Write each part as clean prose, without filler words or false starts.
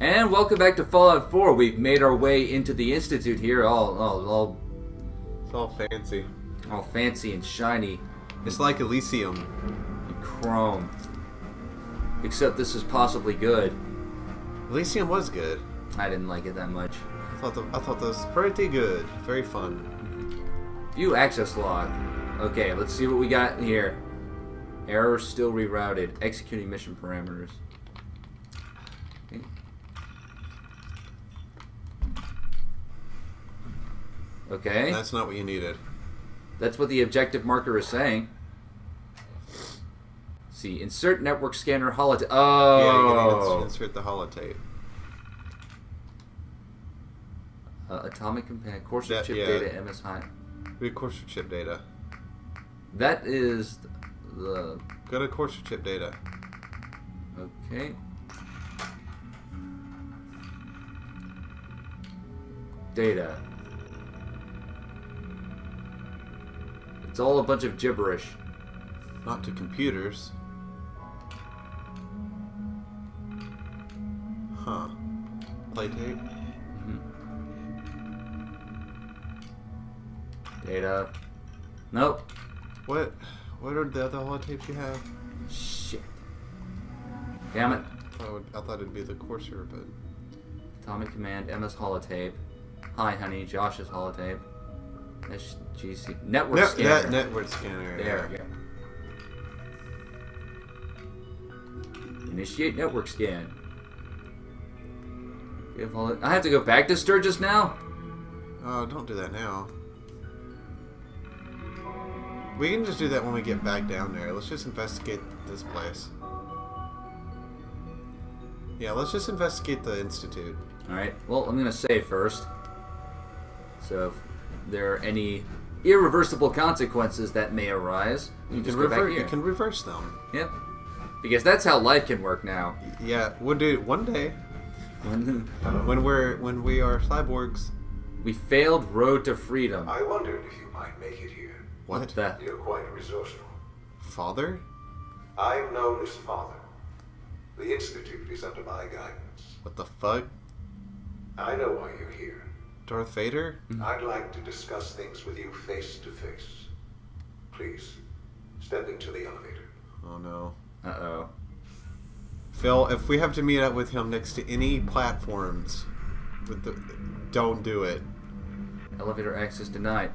And welcome back to Fallout 4. We've made our way into the Institute here, It's all fancy. all fancy and shiny It's like Elysium. and chrome. Except this is possibly good. Elysium was good. I didn't like it that much. I thought that was pretty good. Very fun. View access log. Okay, let's see what we got here. Error still rerouted. Executing mission parameters. Okay. Okay. That's not what you needed. That's what the objective marker is saying. Let's see, insert network scanner holotape. Oh, Yeah, you gotta insert the holotape. Atomic companion, course of That- chip yeah. data, MS high. Read course of chip data. That is the Go to course of chip data. okay. Data. It's all a bunch of gibberish. Not to computers. Huh. Play tape? Data. Nope. What are the other holotapes you have? Shit. Damn it. I thought it'd be the courser, but... Atomic command, MS holotape. Hi, honey, Josh's holotape. SGC. Network scanner. Network scanner. There we go. Initiate network scan. I have to go back to Sturgis now? Oh, don't do that now. We can just do that when we get back down there. Let's just investigate this place. Yeah, let's just investigate the Institute. Alright, well, I'm going to save first. So, if there are any irreversible consequences that may arise, you can go back here. You can reverse them. Yep. Because that's how life can work now. Yeah, we'll do it one day. when we are cyborgs. We failed Road to Freedom. I wondered if you might make it here. What? the? You're quite resourceful. Father? I'm known as Father. The Institute is under my guidance. What the fuck? I know why you're here. Darth Vader? I'd like to discuss things with you face to face. Please, step into the elevator. Oh no. Uh-oh. Phil, if we have to meet up with him next to any platforms, don't do it. Elevator access denied.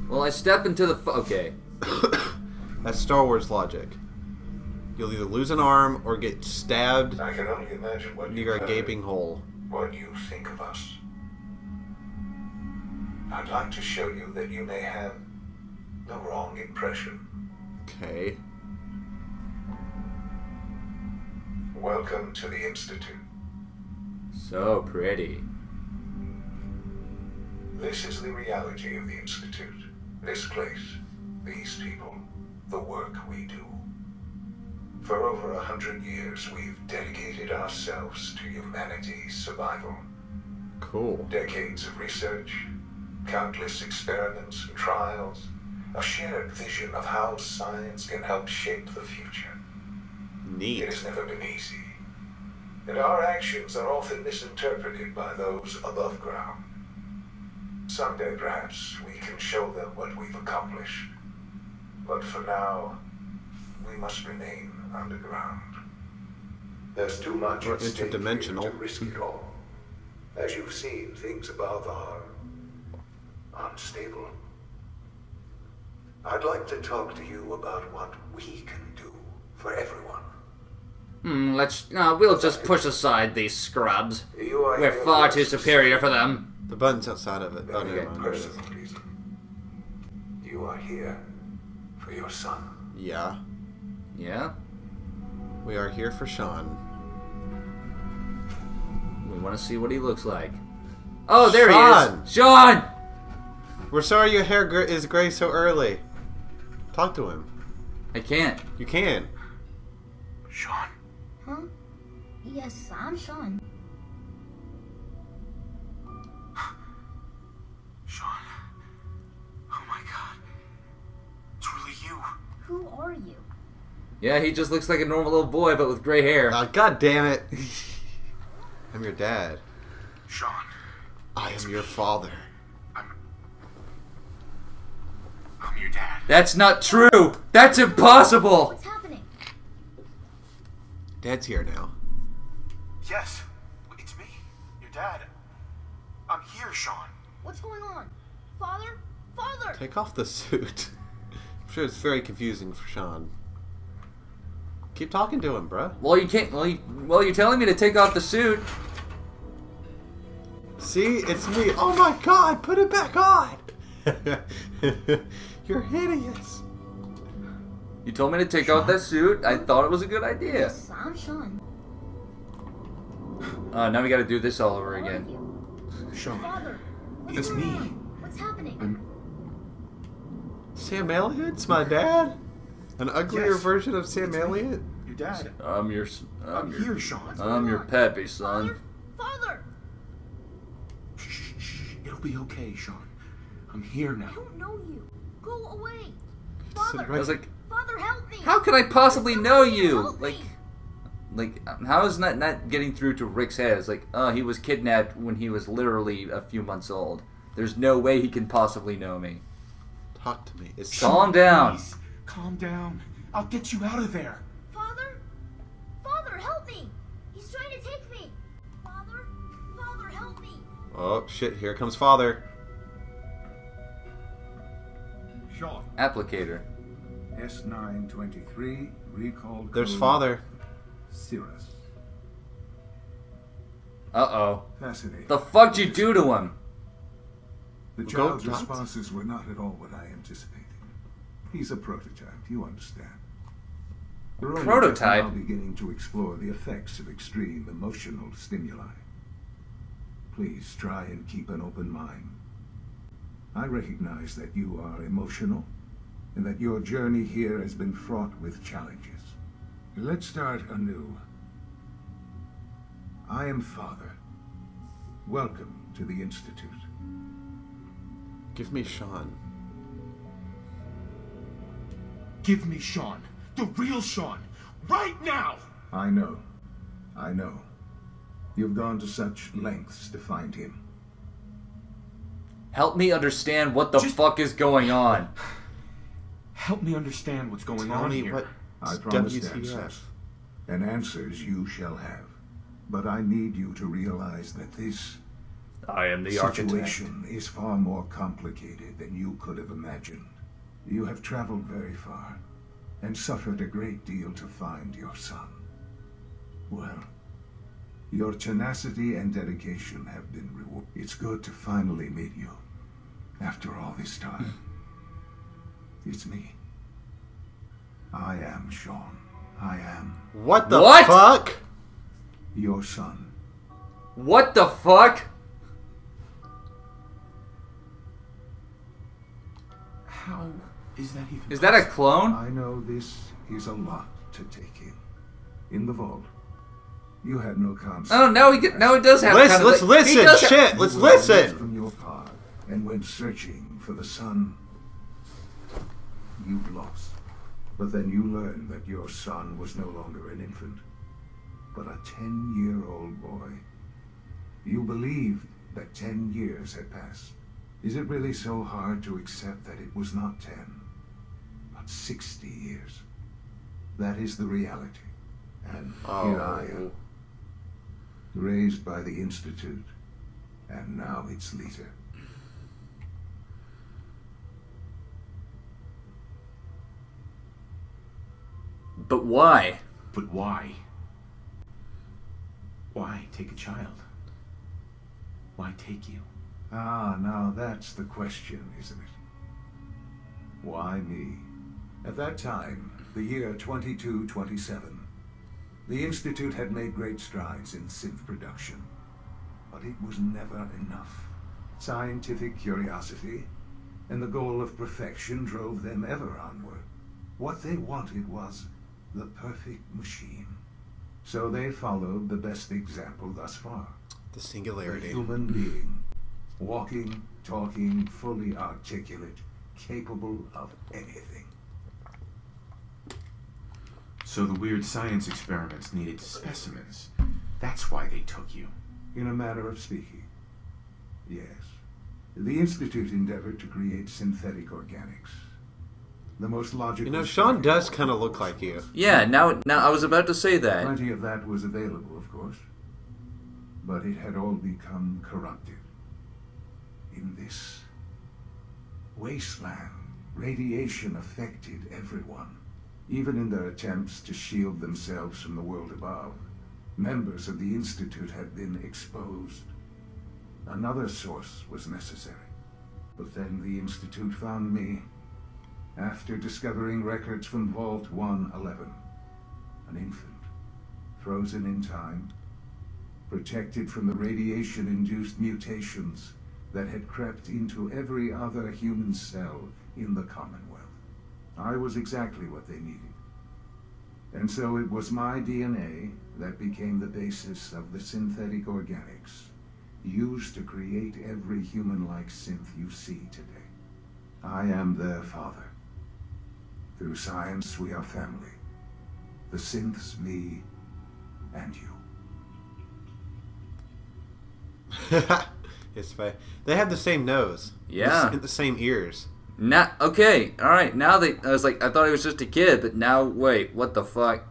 Well, I step into the... okay. That's Star Wars logic. You'll either lose an arm or get stabbed I can only imagine what near a heard, gaping hole. what you think of us. I'd like to show you that you may have the wrong impression. Okay. Welcome to the Institute. So pretty. This is the reality of the Institute. This place, these people, the work we do. For over 100 years, we've dedicated ourselves to humanity's survival. Cool. Decades of research, countless experiments and trials, a shared vision of how science can help shape the future. Neat. It has never been easy, and our actions are often misinterpreted by those above ground. Someday, perhaps, we can show them what we've accomplished. But for now, we must remain underground. There's too much Or at stake here interdimensional. to risk it all. As you've seen, things above are unstable. I'd like to talk to you about what we can do for everyone. We'll just push aside these scrubs. You are We're here far for too a superior for them. The button's outside of it. Oh, very never mind. personal reason. You are here for your son. Yeah. Yeah? We are here for Shaun. We want to see what he looks like. Oh, there Shaun! he is! Shaun! We're sorry your hair is gray so early. Talk to him. I can't. You can. Shaun. Huh? Yes, I'm Shaun. Shaun. Oh my god. It's really you. Who are you? Yeah, he just looks like a normal little boy, but with gray hair. God damn it. I'm your dad. Shaun. I am your father. I'm your dad. That's not true! That's impossible! What's happening? Dad's here now. Yes, it's me, your dad. I'm here, Shaun. What's going on? Father? Father! Take off the suit. I'm sure it's very confusing for Shaun. Keep talking to him, bruh. Well, you can't. Well, you're telling me to take off the suit. See, it's me. Oh my god, put it back on! You're hideous. You told me to take off that suit. I thought it was a good idea. Yes, I'm Shaun. Now we gotta do this all over Who are again. you? Shaun. Father, what's It's going me. on? What's happening? Sam Elliott's my dad? An uglier Yes, version of Sam it's me. Elliott? Your dad. I'm your here, Shaun. I'm your pappy, son. Father! Shh. It'll be okay, Shaun. I'm here I now. don't know you. Go away. Sit Father! I was like, Father, help me! how could I possibly know you? Help me. Like, how is that not getting through to Rick's head? It's like, he was kidnapped when he was literally a few months old. There's no way he can possibly know me. Talk to me. It's Calm down. Please, calm down. I'll get you out of there. Father? Father, help me! He's trying to take me! Father? Father, help me! Oh, shit. Here comes father. Shaun. Applicator. S923, recall There's code father. Cirrus. Uh-oh. Fascinating. The fuck did you do to him? The Go child's nuts. responses were not at all what I anticipated. He's a prototype, you understand. We're only just Prototype? now beginning to explore the effects of extreme emotional stimuli. Please try and keep an open mind. I recognize that you are emotional, and that your journey here has been fraught with challenges. Let's start anew. I am Father. Welcome to the Institute. Give me Shaun. Give me Shaun. The real Shaun. Right now! I know. I know. You've gone to such lengths to find him. Help me understand what the Just- fuck is going on. Help me understand what's going Tell on me here. what I promised WTF. answers. And answers you shall have. But I need you to realize that this I am the situation is far more complicated than you could have imagined. You have traveled very far and suffered a great deal to find your son. Well, your tenacity and dedication have been rewarded. It's good to finally meet you after all this time. It's me. I am Shaun. I am What the What? fuck? your son. What the fuck? How is that even Is that a possible? clone? I know this is a lot to take in. In the vault, you had no concept. Oh no, it does have. Let's kind of he listen. does have- Shit, let's You were removed listen. from your pod and went searching for the son you've lost. But then you learned that your son was no longer an infant, but a 10-year-old boy. You believed that 10 years had passed. Is it really so hard to accept that it was not 10, but 60 years? That is the reality. And here I am, raised by the Institute, and now its leader. But why? But why? Why take a child? Why take you? Ah, now that's the question, isn't it? Why me? At that time, the year 2227, the Institute had made great strides in synth production, but it was never enough. Scientific curiosity and the goal of perfection drove them ever onward. What they wanted was the perfect machine. So they followed the best example thus far. The A singularity. human being, walking, talking, fully articulate, capable of anything. So the weird science experiments needed specimens. That's why they took you. In a manner of speaking. Yes. The Institute endeavored to create synthetic organics. The most logical... You know, Shaun does kind of look like you. Yeah, now I was about to say that. Plenty of that was available, of course. But it had all become corrupted. In this wasteland, radiation affected everyone. Even in their attempts to shield themselves from the world above, members of the Institute had been exposed. Another source was necessary. But then the Institute found me, after discovering records from Vault 111. An infant, frozen in time, protected from the radiation-induced mutations that had crept into every other human cell in the Commonwealth. I was exactly what they needed. And so it was my DNA that became the basis of the synthetic organics used to create every human-like synth you see today. I am their father. Through science, we are family. The synths, me, and you. It's fine. They have the same nose. Yeah. The same ears. Now, okay, all right. Now I was like, I thought he was just a kid, but now, wait, what the fuck?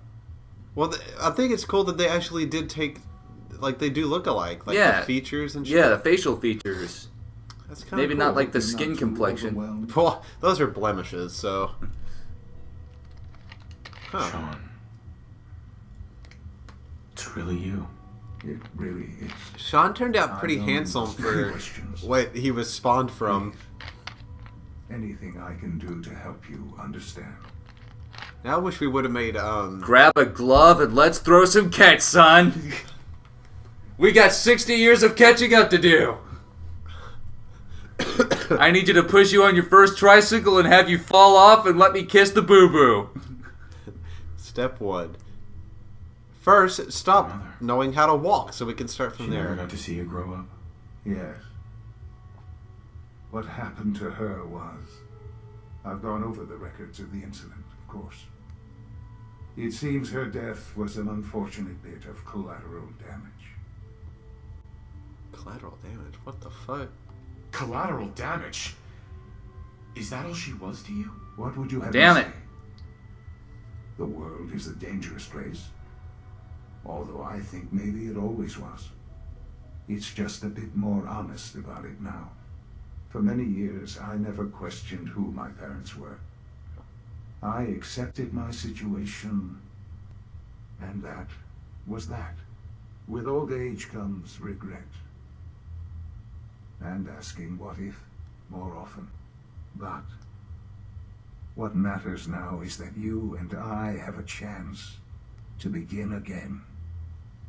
Well, I think it's cool that they actually did take, like, they do look alike, like Yeah. the features and shit. Yeah, the facial features. That's kind of Maybe cool. not like the You're skin not too complexion. overwhelmed. Well, those are blemishes, so. Huh. Shaun. It's really you. It really is. Shaun turned out pretty I don't handsome ask for questions. what he was spawned from. Please. Anything I can do to help you understand. Now I wish we would have made Grab a glove and let's throw some catch, son. We got 60 years of catching up to do. I need you to push you on your first tricycle and have you fall off and let me kiss the boo-boo. Step 1. First, stop Mother. knowing how to walk so we can start from She never there. got to see you grow up. Yes. What happened to her was... I've gone over the records of the incident, of course. It seems her death was an unfortunate bit of collateral damage. Collateral damage? What the fuck? Collateral damage? Is that all she was to you? What would you have Damn me it. say? The world is a dangerous place. Although I think maybe it always was. It's just a bit more honest about it now. For many years, I never questioned who my parents were. I accepted my situation, and that was that. With old age comes regret. And asking what if more often. But what matters now is that you and I have a chance to begin again.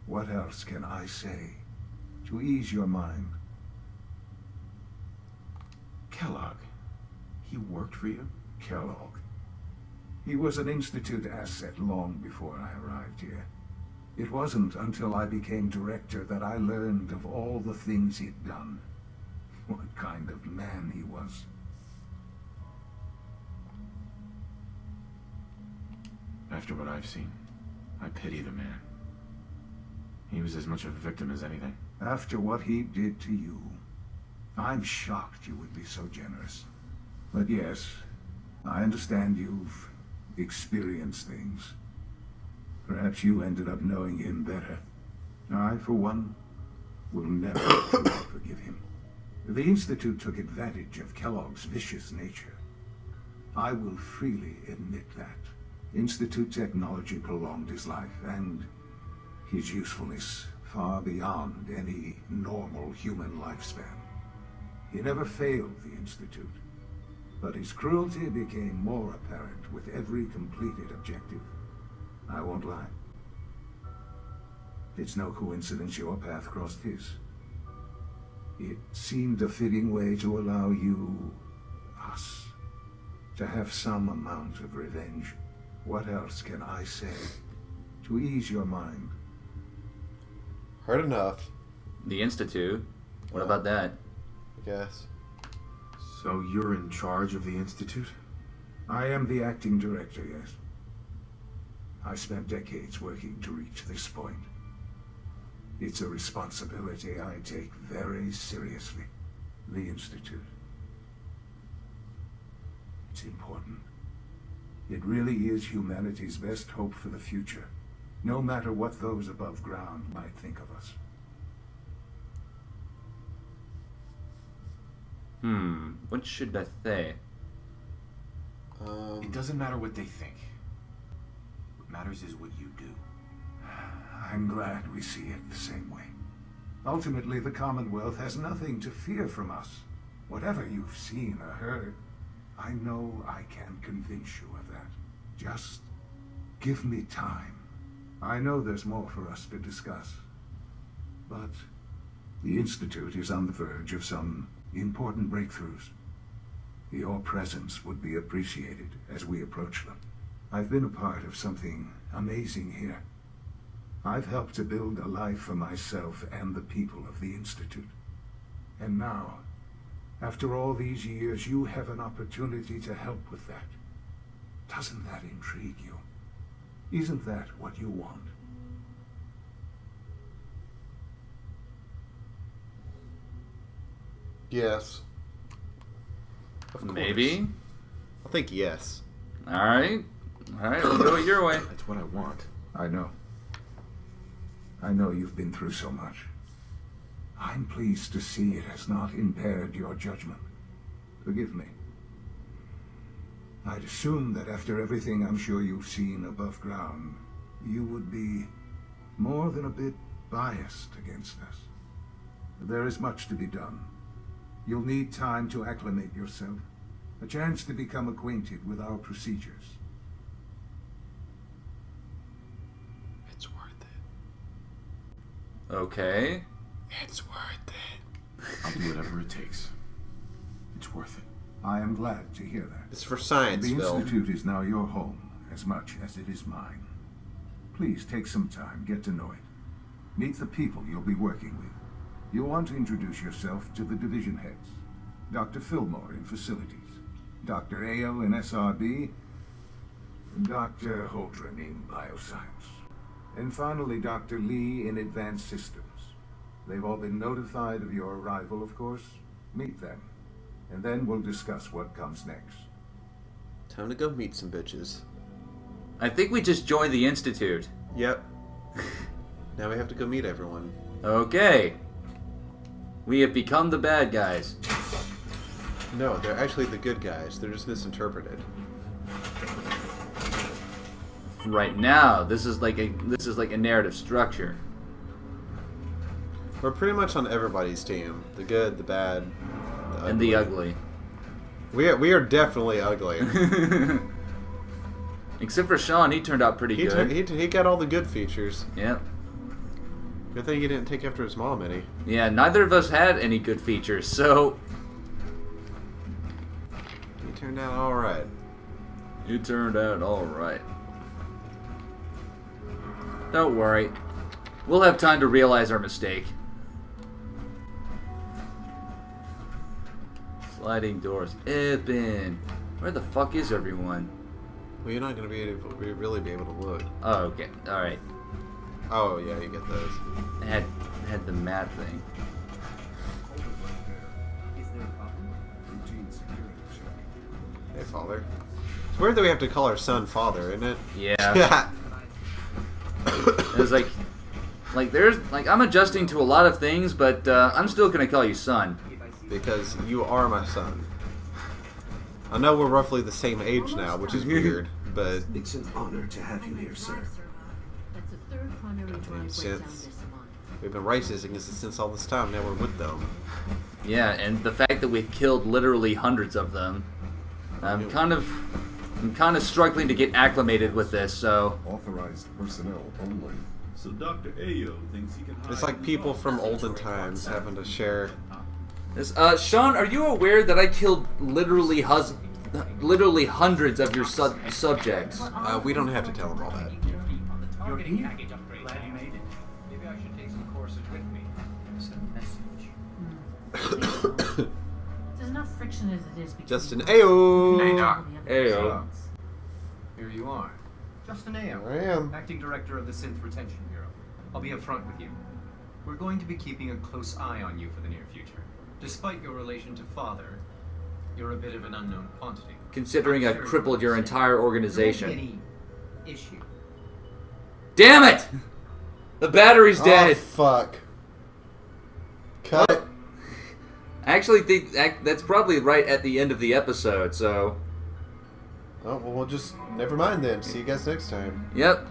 What else can I say to ease your mind? Kellogg. He worked for you? Kellogg. He was an Institute asset long before I arrived here. It wasn't until I became director that I learned of all the things he'd done. What kind of man he was. After what I've seen, I pity the man. He was as much of a victim as anything. After what he did to you, I'm shocked you would be so generous. But yes, I understand you've experienced things. Perhaps you ended up knowing him better. I, for one, will never truly forgive him. The Institute took advantage of Kellogg's vicious nature. I will freely admit that. Institute technology prolonged his life, and his usefulness far beyond any normal human lifespan. He never failed the Institute, but his cruelty became more apparent with every completed objective. I won't lie. It's no coincidence your path crossed his. It seemed a fitting way to allow you, us, to have some amount of revenge. What else can I say to ease your mind? Heard enough, The Institute. What about that? I guess. So you're in charge of the Institute? I am the acting director, yes. I spent decades working to reach this point. It's a responsibility I take very seriously. The Institute. It's important. It really is humanity's best hope for the future, no matter what those above ground might think of us. What should I say? It doesn't matter what they think. What matters is what you do. I'm glad we see it the same way. Ultimately, the Commonwealth has nothing to fear from us. Whatever you've seen or heard, I know I can convince you of that. Just give me time. I know there's more for us to discuss. But the Institute is on the verge of some important breakthroughs. Your presence would be appreciated as we approach them. I've been a part of something amazing here. I've helped to build a life for myself and the people of the Institute. And now, after all these years, you have an opportunity to help with that. Doesn't that intrigue you? Isn't that what you want? Yes. Of course. Maybe. I think yes. Alright. Alright, we'll do it your way. That's what I want. I know. I know you've been through so much. I'm pleased to see it has not impaired your judgment. Forgive me. I'd assume that after everything I'm sure you've seen above ground, you would be more than a bit biased against us. There is much to be done. You'll need time to acclimate yourself, a chance to become acquainted with our procedures. It's worth it. Okay. It's worth it. I'll do whatever it takes. It's worth it. I am glad to hear that. It's for science, The Phil. Institute is now your home, as much as it is mine. Please take some time, get to know it. Meet the people you'll be working with. You'll want to introduce yourself to the division heads. Dr. Fillmore in Facilities, Dr. Ayo in SRB, and Dr. Holdren in Bioscience. And finally, Dr. Lee in Advanced Systems. They've all been notified of your arrival, of course. Meet them, and then we'll discuss what comes next. Time to go meet some bitches. I think we just joined the Institute. Yep. Now we have to go meet everyone. Okay. We have become the bad guys. No, they're actually the good guys. They're just misinterpreted. Right now, this is like a narrative structure. We're pretty much on everybody's team. The good, the bad, the ugly. And the ugly. We are definitely ugly. Except for Shaun, he turned out pretty good. He got all the good features. Yep. Good thing he didn't take after his mom any. Yeah, neither of us had any good features, so... He turned out alright. You turned out alright. Don't worry. We'll have time to realize our mistake. Sliding doors. Open. Where the fuck is everyone? Well, you're not going to be able to really be able to look. Oh, okay. Alright. Oh, yeah, you get those. I had the mad thing. Hey, Father. It's weird that we have to call our son Father, isn't it? Yeah. It's like there's I'm adjusting to a lot of things, but I'm still gonna call you son. Because you are my son. I know we're roughly the same age now, which is weird, but... It's an honor to have you here, sir. That's the third primary Goddamn driveway down synths. this month. We've been racist against the synths all this time, now we're with them. Yeah, and the fact that we've killed literally hundreds of them, I'm kind of struggling to get acclimated with this. So Authorized personnel only. So Dr. Ayo thinks he can hide. It's like people from olden times having to share... Shaun, are you aware that I killed literally hundreds of your subjects? we don't have to tell them all that. Your package upgrade. Glad you made it. Maybe I should take some courses with me. Send a message. There's enough friction as it is between Justin Ayo! Hey, Doc. Ayo. Here you are. Justin Ayo. Here I am. Acting Director of the Synth Retention Bureau. I'll be up front with you. We're going to be keeping a close eye on you for the near future. Despite your relation to Father, you're a bit of an unknown quantity. Considering I Sure crippled your you'll entire There won't organization. be any issue. Damn it! The battery's Oh, dead. fuck. Cut it. I actually think that's probably right at the end of the episode, so... Oh, well, we'll just... Never mind then. See you guys next time. Yep.